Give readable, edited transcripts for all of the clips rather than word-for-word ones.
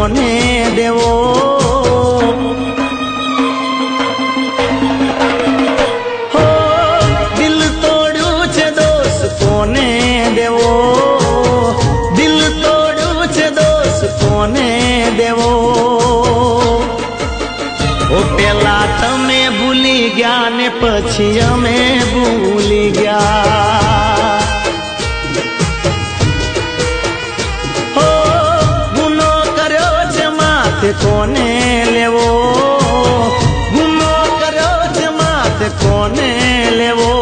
કોને દેવો? હો દિલ તોડ્યું છે દોસ્ત કોને દેવો? દિલ તોડ્યું છે દોસ્ત કોને દેવો? ઓ પેલા તમે ભૂલી ગયા ને પછી અમે ભૂલી ગયા. હો ગુનો કર્યો છે માથે કોને લેવો? ગુનો કર્યો છે માથે કોને લેવો?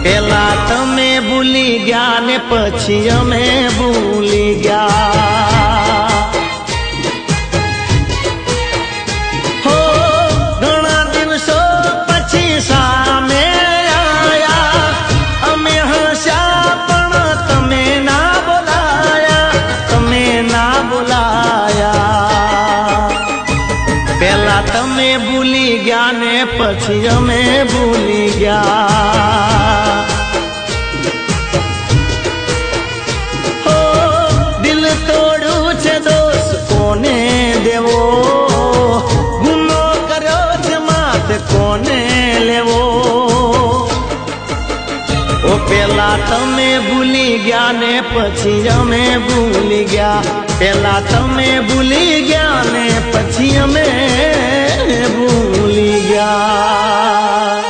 પેલા તમે ભૂલી ગયા ને પછી અમે ભૂલી ગયા. સામે આયા અમે હસ્યા પણ તમે ના બોલાયા, તમે ના બોલાયા. પેલા તમે ભૂલી ગયા ને પછી અમે ભૂલી ગયા. હો દિલ તોડ્યું છે દોસ્ત કોને દેવો? ગુનો કર્યો છે માથે કોને લેવો? ઓ પેલા તમે ભૂલી ગયા ને પછી અમે ભૂલી ગયા. પેલા તમે ભૂલી ગયા ને પછી અમે ભૂલી ગયા.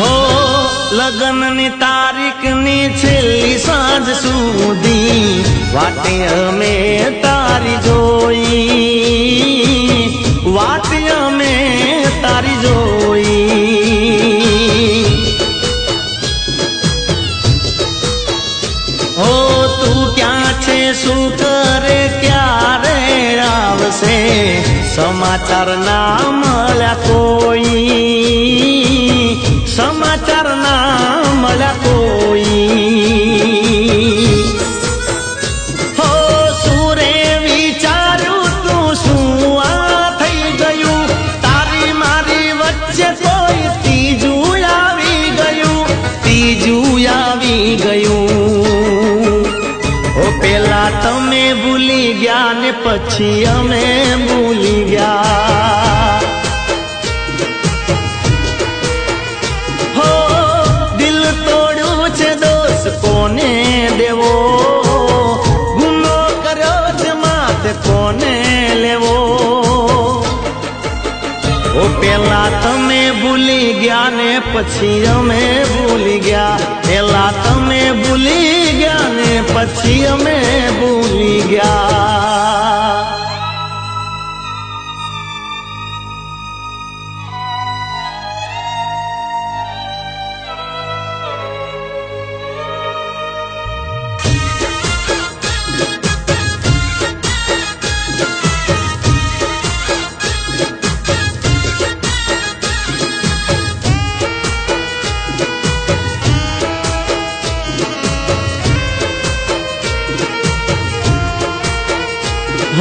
હો લગ્નની તારીખની છેલ્લી સાંજ સુધી વાતે અમે તારી જોઈ, વાતે અમે તારી જોઈ. હો તું ક્યાં છે શું કરે ક્યારે આવશે? સમાચાર ના મળ્યા કોઈ, સમાચાર ના મળ્યા કોઈ. હો સુરે વિચાર્યું તું શું આ થઈ ગયું? તારી મારી વચ્ચે કોઈ ત્રીજું આવી ગયું, ત્રીજું આવી ગયું. ઓ પેલા તમે ભૂલી ગયા ને પછી અમે ભૂલી ગયા. કોને દેવો? ગુનો કર્યો છે માથે કોને લેવો? ઓ પેલા તમે ભૂલી ગયા ને પછી અમે ભૂલી ગયા. પેલા તમે ભૂલી ગયા ને પછી અમે ભૂલી ગયા.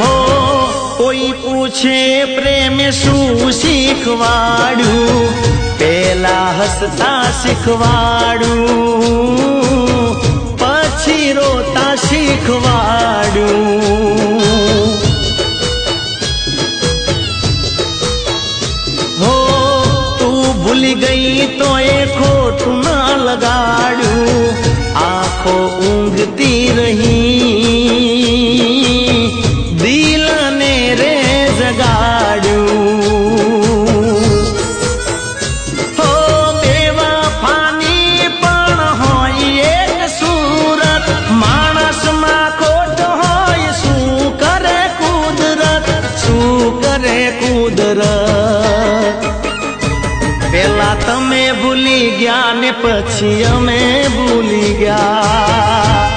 હો કોઈ પૂછે પ્રેમ શું શીખવાડ્યું? પેલા હસતા શીખવાડ્યું, પછી રોતા શીખવાડ્યું. હો તું ભૂલી ગઈ તો એ ખોટું ના લગાડ્યું. આંખો ઊંઘતી રહી, દિલને રે જગાડ્યું. હો બેવફાની પણ હોય એક સુરત, માણસમાં ખોટ હોય શું કરે કુદરત, શું કરે કુદરત. પેલા તમે ભૂલી ગયા ને પછી અમે ભૂલી ગયા.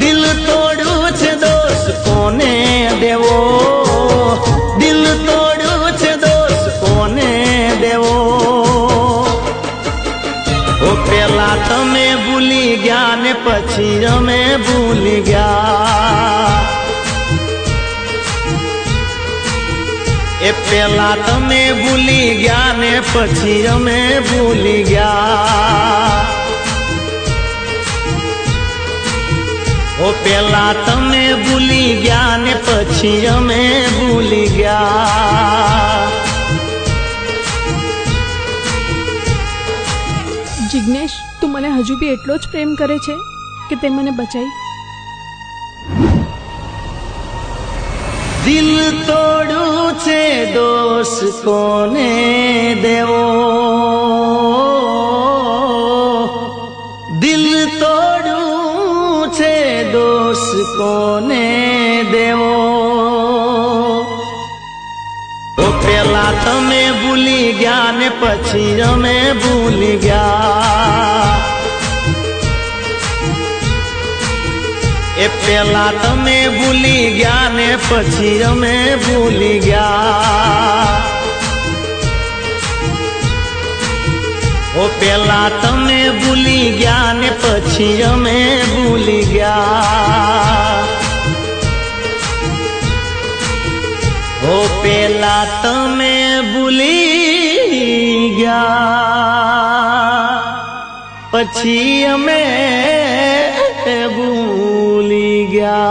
દિલ તોડ્યું છે દોસ્ત કોને ओ पेला तमे भूली गया ने पछी अमे भूली गया ए पेला तमे भूली गया ने पछी अमे भूली गया ओ पेला तमे भूली गया ने पछी अमे भूली गया जिग्नेश तू मने हजू बी एटलो ज प्रेम करे छे के ते मने बचाई दिल तोड़ू छे दोष कोने देवो दिल तोड़ू छे दोष कोने देवो ओ पेला तमे भूली गया ने पछी अमे भूली गया ए पेला तमे भूली गया ने पछी अमे भूली गया ओ पेला तमे भूली गया ने पछी अमे भूली गया ओ पेला तमे भूली गया पछी अमे भूली गया।